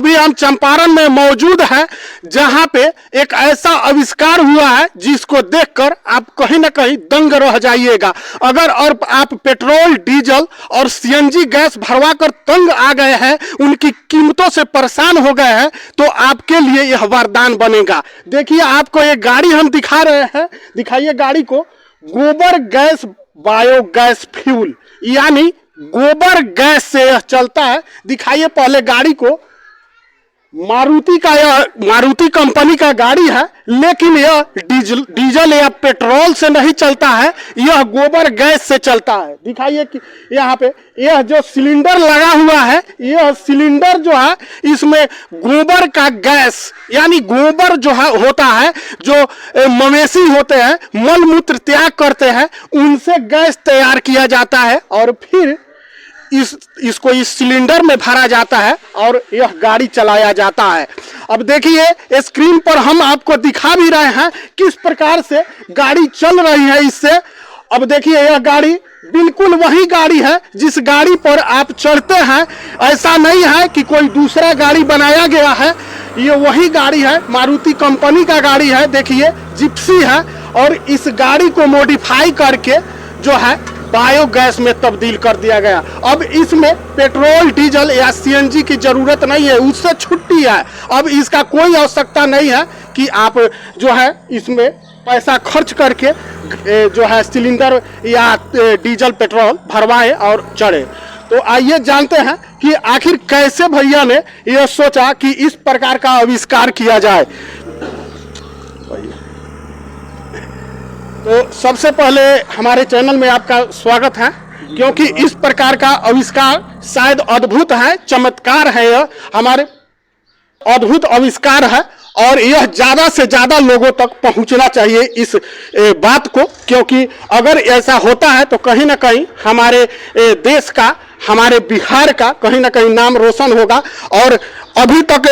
अभी हम चंपारण में मौजूद हैं, जहां पे एक ऐसा आविष्कार हुआ है जिसको देखकर आप कहीं ना कहीं दंग रह जाइएगा। अगर और आप पेट्रोल, डीजल और सीएनजी गैस भरवा कर तंग आ गए हैं, उनकी कीमतों से परेशान हो गए हैं, तो आपके लिए यह वरदान बनेगा। देखिए, आपको ये गाड़ी हम दिखा रहे हैं, दिखाइए गाड़ी को। गोबर गैस बायोगैस फ्यूल, यानी गोबर गैस से यह चलता है। दिखाइए पहले गाड़ी को। मारुति कंपनी का गाड़ी है, लेकिन यह डीजल या पेट्रोल से नहीं चलता है, यह गोबर गैस से चलता है। दिखाइए कि यहाँ पे यह जो सिलेंडर लगा हुआ है, यह सिलेंडर जो है इसमें गोबर का गैस, यानी गोबर जो है होता है, जो मवेशी होते हैं, मल मूत्र त्याग करते हैं, उनसे गैस तैयार किया जाता है और फिर इसको इस सिलेंडर में भरा जाता है और यह गाड़ी चलाया जाता है। अब देखिए, स्क्रीन पर हम आपको दिखा भी रहे हैं किस प्रकार से गाड़ी चल रही है इससे। अब देखिए, यह गाड़ी बिल्कुल वही गाड़ी है जिस गाड़ी पर आप चढ़ते हैं। ऐसा नहीं है कि कोई दूसरा गाड़ी बनाया गया है, ये वही गाड़ी है, मारुति कंपनी का गाड़ी है। देखिए, जिप्सी है और इस गाड़ी को मॉडिफाई करके जो है बायोगैस में तब्दील कर दिया गया। अब इसमें पेट्रोल, डीजल या सीएनजी की जरूरत नहीं है, उससे छुट्टी है। अब इसका कोई आवश्यकता नहीं है कि आप जो है इसमें पैसा खर्च करके जो है सिलेंडर या डीजल पेट्रोल भरवाएं और चढ़े। तो आइए जानते हैं कि आखिर कैसे भैया ने यह सोचा कि इस प्रकार का आविष्कार किया जाए। तो सबसे पहले हमारे चैनल में आपका स्वागत है, क्योंकि इस प्रकार का आविष्कार शायद अद्भुत है, चमत्कार है। यह हमारे अद्भुत आविष्कार है और यह ज़्यादा से ज़्यादा लोगों तक पहुंचना चाहिए इस बात को, क्योंकि अगर ऐसा होता है तो कहीं ना कहीं हमारे देश का, हमारे बिहार का कहीं ना कहीं नाम रोशन होगा। और अभी तक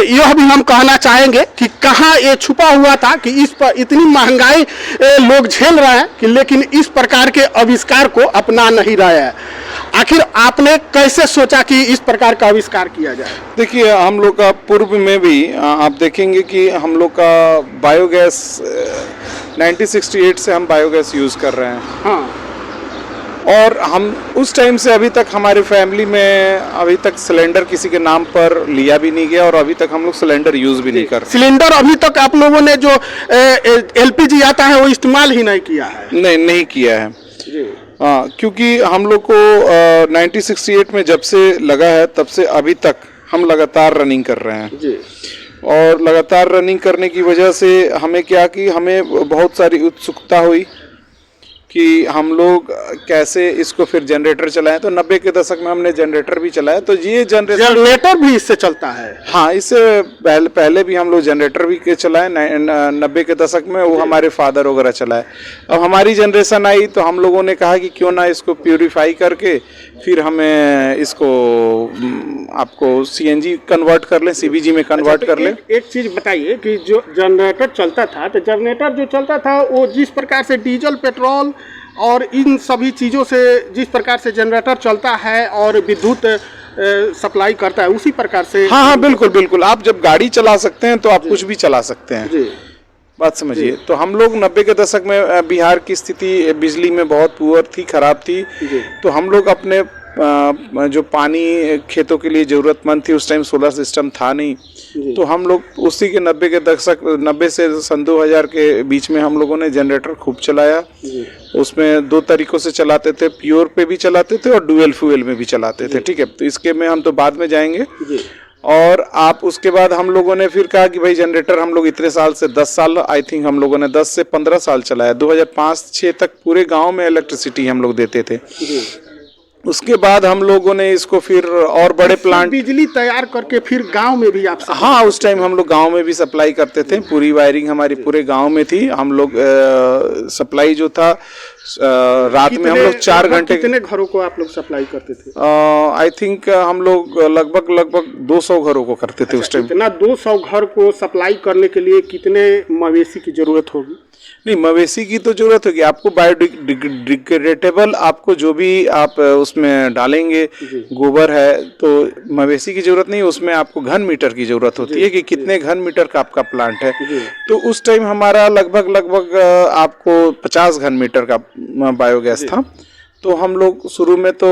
यह भी हम कहना चाहेंगे कि कहाँ ये छुपा हुआ था कि इस पर इतनी महंगाई लोग झेल रहे हैं कि लेकिन इस प्रकार के आविष्कार को अपना नहीं रहे हैं। आखिर आपने कैसे सोचा कि इस प्रकार का आविष्कार किया जाए? देखिए, हम लोग का पूर्व में भी आप देखेंगे कि हम लोग का बायोगैस 1968 से हम बायोगैस यूज़ कर रहे हैं। हाँ। और हम उस टाइम से अभी तक हमारी फैमिली में अभी तक सिलेंडर किसी के नाम पर लिया भी नहीं गया और अभी तक हम लोग सिलेंडर यूज़ भी नहीं कर रहे। सिलेंडर अभी तक आप लोगों ने जो एलपीजी आता है वो इस्तेमाल ही नहीं किया है? नहीं किया है। हाँ, क्योंकि हम लोग को 1968 में जब से लगा है तब से अभी तक हम लगातार रनिंग कर रहे हैं जी। और लगातार रनिंग करने की वजह से हमें क्या कि हमें बहुत सारी उत्सुकता हुई कि हम लोग कैसे इसको फिर जनरेटर चलाएं। तो 90 के दशक में हमने जनरेटर भी चलाया। तो ये जनरेटर भी इससे चलता है? हाँ, इससे पहले भी हम लोग जनरेटर भी चलाए 90 के दशक में, वो हमारे फादर वगैरह चलाए। अब हमारी जनरेशन आई तो हम लोगों ने कहा कि क्यों ना इसको प्यूरिफाई करके फिर हमें इसको आपको सीएनजी कन्वर्ट कर लें, सीबीजी में कन्वर्ट कर लें। एक चीज़ बताइए कि जो जनरेटर चलता था, तो जनरेटर जो चलता था वो जिस प्रकार से डीजल, पेट्रोल और इन सभी चीज़ों से जिस प्रकार से जनरेटर चलता है और विद्युत सप्लाई करता है, उसी प्रकार से। हाँ, बिल्कुल। आप जब गाड़ी चला सकते हैं तो आप कुछ भी चला सकते हैं जी। बात समझिए। तो हम लोग 90 के दशक में बिहार की स्थिति बिजली में बहुत पुअर थी, खराब थी। तो हम लोग अपने जो पानी खेतों के लिए ज़रूरतमंद थी, उस टाइम सोलर सिस्टम था नहीं, तो हम लोग उसी के 90 के दशक 90 से सन 2000 के बीच में हम लोगों ने जनरेटर खूब चलाया। उसमें दो तरीकों से चलाते थे, प्योर पे भी चलाते थे और डुअल फ्यूल में भी चलाते थे। ठीक है, तो इसके में हम तो बाद में जाएंगे। और आप उसके बाद हम लोगों ने फिर कहा कि भाई जनरेटर हम लोग इतने साल से 10 साल आई थिंक हम लोगों ने 10 से 15 साल चलाया। 2005-6 तक पूरे गांव में इलेक्ट्रिसिटी हम लोग देते थे। उसके बाद हम लोगों ने इसको फिर और बड़े प्लांट, बिजली तैयार करके फिर गांव में भी आप? हाँ, उस टाइम हम लोग गांव में भी सप्लाई करते थे। पूरी वायरिंग हमारी पूरे गांव में थी। हम लोग सप्लाई जो था रात में हम लोग 4 घंटे। कितने घरों को आप लोग सप्लाई करते थे? आई थिंक हम लोग लगभग 200 घरों को करते थे उस टाइम। इतना 200 घर को सप्लाई करने के लिए कितने मवेशी की जरूरत होगी? नहीं, मवेशी की तो जरूरत होगी आपको, बायोडिग्रेडेबल आपको जो भी आप उसमें डालेंगे, गोबर है, तो मवेशी की जरूरत नहीं, उसमें आपको घन मीटर की जरूरत होती है कि कितने घन मीटर का आपका प्लांट है। तो उस टाइम हमारा लगभग आपको 50 घन मीटर का बायोगैस था। तो हम लोग शुरू में तो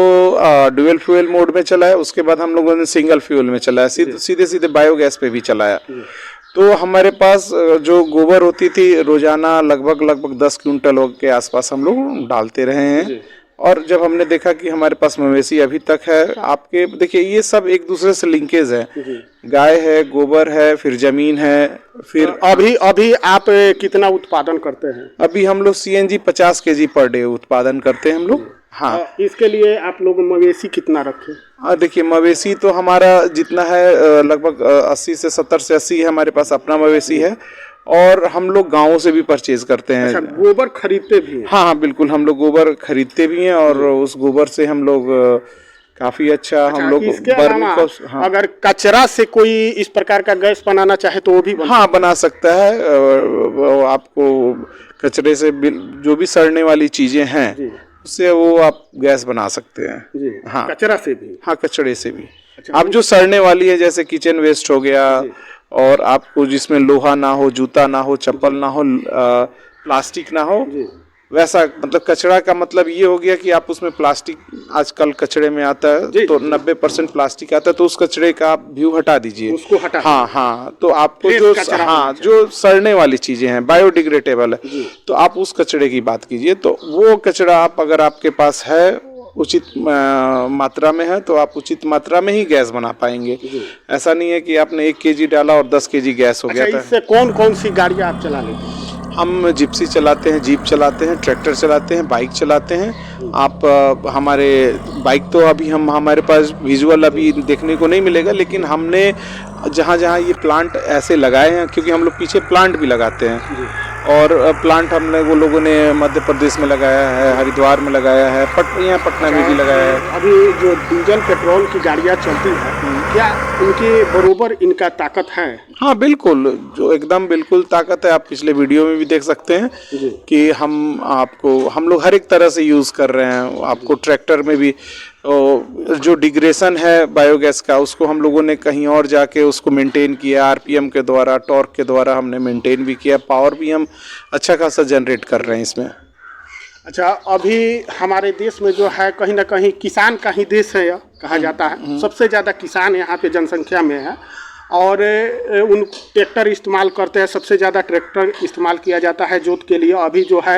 ड्यूअल फ्यूल मोड में चलाया, उसके बाद हम लोगों ने सिंगल फ्यूल में चलाया, सीधे बायोगैस पे भी चलाया। तो हमारे पास जो गोबर होती थी रोजाना लगभग 10 क्विंटल के आसपास हम लोग डालते रहे हैं। और जब हमने देखा कि हमारे पास मवेशी अभी तक है, आपके देखिए ये सब एक दूसरे से लिंकेज है, गाय है, गोबर है, फिर जमीन है, फिर अभी आप कितना उत्पादन करते हैं? अभी हम लोग CNG 50 kg पर डे उत्पादन करते हैं हम लोग। हाँ, इसके लिए आप लोग मवेशी कितना रखें? देखिए मवेशी तो हमारा जितना है लगभग 80 से 80 हमारे पास अपना मवेशी है, और हम लोग गाँवों से भी परचेज करते हैं। अच्छा, गोबर खरीदते भी हैं? हाँ, बिल्कुल, हम लोग गोबर खरीदते भी हैं, और उस गोबर से हम लोग काफी अच्छा हम लोग हाँ। अगर कचरा से कोई इस प्रकार का गैस बनाना चाहे तो वो भी बना सकता है। आपको कचरे से जो भी सड़ने वाली चीजें हैं उससे वो आप गैस बना सकते हैं जी। हाँ, कचरा से भी? हाँ, कचरे से भी। अच्छा, आप जो सड़ने वाली है जैसे किचन वेस्ट हो गया, और आपको जिसमें लोहा ना हो, जूता ना हो, चप्पल ना हो, प्लास्टिक ना हो, वैसा मतलब कचरा का मतलब ये हो गया कि आप उसमें प्लास्टिक आजकल कचरे में आता है, तो 90% प्लास्टिक आता है, तो उस कचरे का आप व्यू हटा दीजिए, उसको हटा। हाँ, तो आपको जो सड़ने वाली चीजें हैं, बायोडिग्रेडेबल है, तो आप उस कचरे की बात कीजिए। तो वो कचरा आप अगर आपके पास है, उचित मात्रा में है, तो आप उचित मात्रा में ही गैस बना पाएंगे। ऐसा नहीं है कि आपने 1 kg डाला और 10 kg गैस हो गया था। इससे कौन कौन सी गाड़ियां आप चला लेते हैं? हम जिप्सी चलाते हैं, जीप चलाते हैं, ट्रैक्टर चलाते हैं, बाइक चलाते हैं। आप हमारे बाइक तो अभी हमारे पास विजुअल अभी देखने को नहीं मिलेगा, लेकिन हमने जहाँ जहाँ ये प्लांट ऐसे लगाए हैं, क्योंकि हम लोग पीछे प्लांट भी लगाते हैं, और प्लांट हमने वो लोगों ने मध्य प्रदेश में लगाया है, हरिद्वार में लगाया है, यहाँ पटना में भी लगाया है। अभी जो डीजल पेट्रोल की गाड़ियाँ चलती हैं, क्या उनके बरोबर इनका ताकत है? हाँ, बिल्कुल, जो एकदम बिल्कुल ताकत है। आप पिछले वीडियो में भी देख सकते हैं कि हम लोग हर एक तरह से यूज़ कर रहे हैं। आपको ट्रैक्टर में भी जो डिग्रेशन है बायोगैस का, उसको हम लोगों ने कहीं और जाके उसको मेंटेन किया, RPM के द्वारा, टॉर्क के द्वारा हमने मेंटेन भी किया, पावर भी हम अच्छा खासा जनरेट कर रहे हैं इसमें। अच्छा, अभी हमारे देश में जो है कहीं ना कहीं किसान का ही देश है, यह कहा जाता है। सबसे ज़्यादा किसान यहाँ पे जनसंख्या में है, और उन ट्रैक्टर इस्तेमाल करते हैं, सबसे ज़्यादा ट्रैक्टर इस्तेमाल किया जाता है जोत के लिए। अभी जो है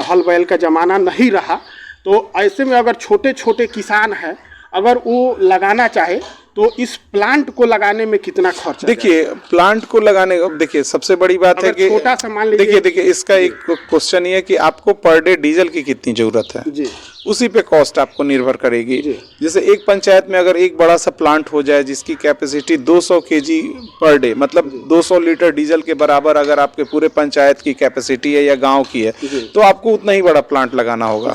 हल बैल का ज़माना नहीं रहा, तो ऐसे में अगर छोटे छोटे किसान हैं, अगर वो लगाना चाहे तो इस प्लांट को लगाने में कितना खर्च? देखिए, प्लांट को लगाने का देखिए सबसे बड़ी बात है कि छोटा सा मान लीजिए, देखिए इसका एक क्वेश्चन ये है कि आपको पर डे डीजल की कितनी जरूरत है जी, उसी पे कॉस्ट आपको निर्भर करेगी। जैसे एक पंचायत में अगर एक बड़ा सा प्लांट हो जाए जिसकी कैपेसिटी 200 kg पर डे, मतलब 200 लीटर डीजल के बराबर अगर आपके पूरे पंचायत की कैपेसिटी है या गांव की है, तो आपको उतना ही बड़ा प्लांट लगाना होगा।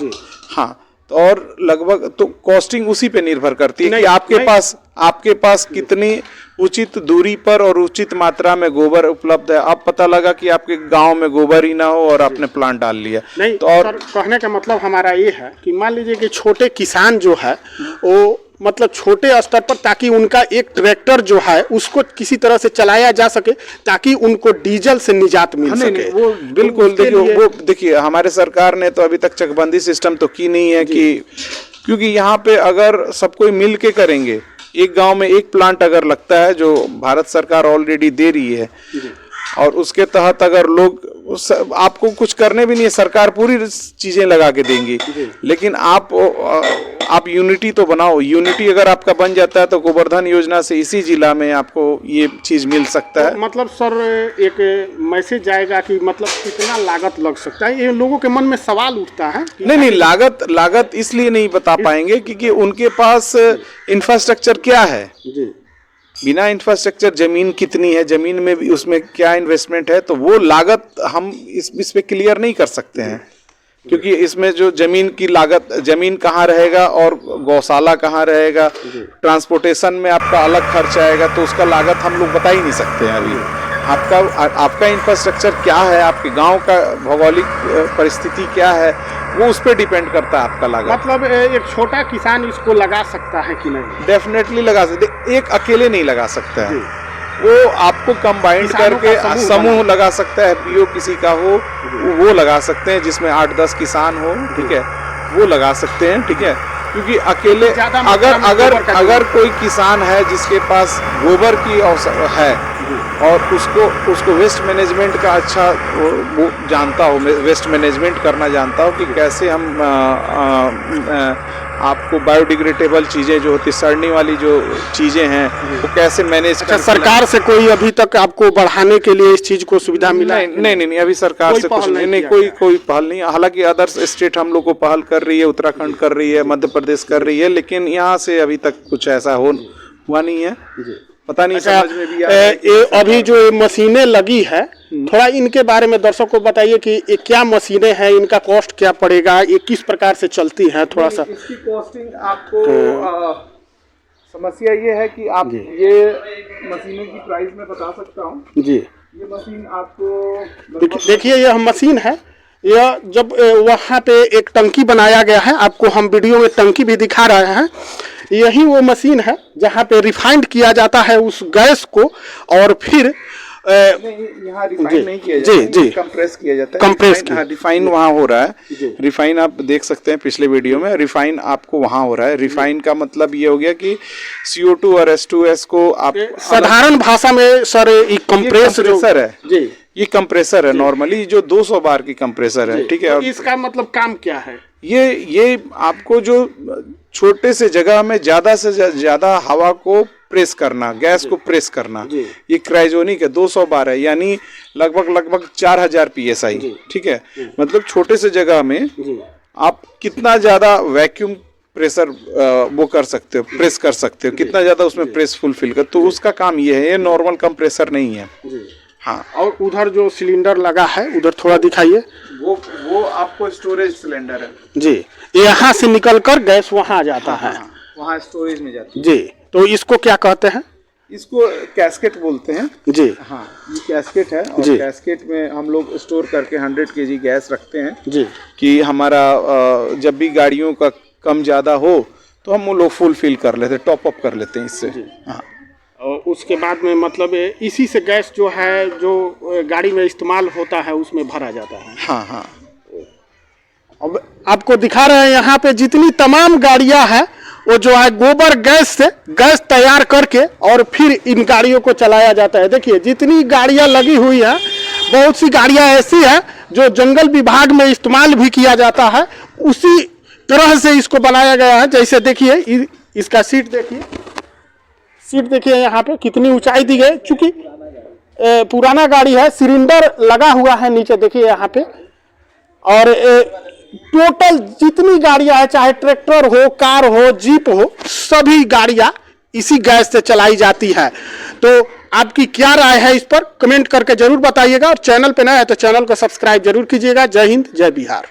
हाँ, और लगभग तो कॉस्टिंग उसी पे निर्भर करती है कि आपके पास कितनी उचित दूरी पर और उचित मात्रा में गोबर उपलब्ध है। अब पता लगा कि आपके गांव में गोबर ही ना हो और आपने प्लांट डाल लिया, नहीं तो। और कहने का मतलब हमारा ये है कि मान लीजिए कि छोटे किसान जो है वो मतलब छोटे स्तर पर, ताकि उनका एक ट्रैक्टर जो है उसको किसी तरह से चलाया जा सके, ताकि उनको डीजल से निजात मिल सके। वो बिल्कुल, देखिए हमारे सरकार ने तो अभी तक चकबंदी सिस्टम तो की नहीं है, कि क्योंकि यहाँ पे अगर सब कोई मिल के करेंगे, एक गांव में एक प्लांट अगर लगता है जो भारत सरकार ऑलरेडी दे रही है, और उसके तहत अगर लोग, आपको कुछ करने भी नहीं है, सरकार पूरी चीजें लगा के देंगी, लेकिन आप यूनिटी तो बनाओ। यूनिटी अगर आपका बन जाता है तो गोवर्धन योजना से इसी जिला में आपको ये चीज मिल सकता है। तो मतलब सर एक मैसेज जाएगा कि मतलब कितना लागत लग सकता है, ये लोगों के मन में सवाल उठता है। नहीं, लागत इसलिए नहीं बता पाएंगे क्योंकि उनके पास इंफ्रास्ट्रक्चर क्या है। बिना इंफ्रास्ट्रक्चर जमीन कितनी है, जमीन में भी उसमें क्या इन्वेस्टमेंट है, तो वो लागत हम इस पे क्लियर नहीं कर सकते हैं, क्योंकि इसमें जो जमीन की लागत, जमीन कहाँ रहेगा और गौशाला कहाँ रहेगा, ट्रांसपोर्टेशन में आपका अलग खर्च आएगा, तो उसका लागत हम लोग बता ही नहीं सकते हैं अभी। आपका इंफ्रास्ट्रक्चर क्या है, आपके गांव का भौगोलिक परिस्थिति क्या है, वो उस पर डिपेंड करता है आपका लागत। मतलब एक छोटा किसान इसको लगा सकता है कि नहीं? डेफिनेटली लगा सकते, एक अकेले नहीं लगा सकता है, वो आपको कंबाइंड करके समूह लगा सकता है, पीओ किसी का हो वो लगा सकते हैं, जिसमें 8-10 किसान हो, ठीक है, वो लगा सकते हैं, ठीक है। क्योंकि अकेले अगर कोई किसान है जिसके पास गोबर की है और उसको वेस्ट मैनेजमेंट का अच्छा वो जानता हो, वेस्ट मैनेजमेंट करना जानता हो कि कैसे हम आपको बायोडिग्रेडेबल चीज़ें जो होती, सड़ने वाली जो चीज़ें हैं वो कैसे मैनेज अच्छा, सरकार से कोई अभी तक आपको बढ़ाने के लिए इस चीज़ को सुविधा मिला? नहीं, अभी सरकार से कुछ नहीं, कोई पहल नहीं। हालांकि अदर्स स्टेट हम लोग को पहल कर रही है, उत्तराखंड कर रही है, मध्य प्रदेश कर रही है, लेकिन यहाँ से अभी तक कुछ ऐसा हुआ नहीं है, पता नहीं। अच्छा, समझ में भी आ रहा है अभी जो मशीनें लगी है, थोड़ा इनके बारे में दर्शकों को बताइए कि ये क्या मशीनें हैं, इनका कॉस्ट क्या पड़ेगा, ये किस प्रकार से चलती हैं, थोड़ा सा। इसकी कॉस्टिंग आपको समस्या ये है कि आप ये मशीनों की प्राइस में बता सकता हूँ जी। ये मशीन आपको देखिए, यह मशीन है, यह जब वहाँ पे एक टंकी बनाया गया है, आपको हम वीडियो में टंकी भी दिखा रहे हैं, यही वो मशीन है जहाँ पे रिफाइंड किया जाता है उस गैस को, और फिर यहाँ रिफाइन नहीं किया जाता है, जी कंप्रेस किया जाता है। रिफाइन वहाँ हो रहा है, रिफाइन आप देख सकते हैं पिछले वीडियो में, रिफाइन आपको वहाँ हो रहा है। रिफाइन का मतलब ये हो गया कि CO2 और H2S को आप साधारण भाषा में सर ये कंप्रेसर है जी, ये कंप्रेसर है, नॉर्मली जो 200 बार की कंप्रेसर है, ठीक है। तो इसका मतलब काम क्या है? ये आपको जो छोटे से जगह में ज्यादा से ज्यादा हवा को प्रेस करना, गैस को प्रेस करना, ये क्रायोजेनिक है, 200 बार है, यानी लगभग 4000 PSI, ठीक है। मतलब छोटे से जगह में आप कितना ज्यादा वैक्यूम प्रेशर वो कर सकते हो, प्रेस कर सकते हो, कितना ज्यादा उसमें प्रेस फुलफिल कर, तो उसका काम ये है, ये नॉर्मल कंप्रेसर नहीं है। हाँ, और उधर जो सिलेंडर लगा है उधर थोड़ा दिखाइए। वो आपको स्टोरेज सिलेंडर है जी, यहाँ से निकलकर गैस वहाँ आ जाता है, वहाँ स्टोरेज में जाती है जी। तो इसको क्या कहते हैं? इसको कैस्केट बोलते हैं जी। हाँ, ये कैस्केट है, और कैस्केट में हम लोग स्टोर करके 100 kg गैस रखते हैं जी, कि हमारा जब भी गाड़ियों का कम ज़्यादा हो तो हम वो लोग फुलफिल कर लेते हैं, टॉप अप कर लेते हैं इससे। हाँ, और उसके बाद में मतलब इसी से गैस जो है, जो गाड़ी में इस्तेमाल होता है, उसमें भरा जाता है। हाँ। अब आपको दिखा रहे हैं यहाँ पे जितनी तमाम गाड़ियाँ हैं, वो जो है गोबर गैस से गैस तैयार करके और फिर इन गाड़ियों को चलाया जाता है। देखिए जितनी गाड़ियाँ लगी हुई हैं, बहुत सी गाड़ियाँ ऐसी हैं जो जंगल विभाग में इस्तेमाल भी किया जाता है, उसी तरह से इसको बनाया गया है। जैसे देखिए इसका सीट देखिए यहाँ पे कितनी ऊंचाई दी गई, चूंकि पुराना गाड़ी है, सिलेंडर लगा हुआ है नीचे देखिए यहाँ पे। और टोटल जितनी गाड़ियां है, चाहे ट्रैक्टर हो, कार हो, जीप हो, सभी गाड़ियां इसी गैस से चलाई जाती है। तो आपकी क्या राय है इस पर कमेंट करके जरूर बताइएगा, और चैनल पे नया है तो चैनल को सब्सक्राइब जरूर कीजिएगा। जय हिंद, जय बिहार।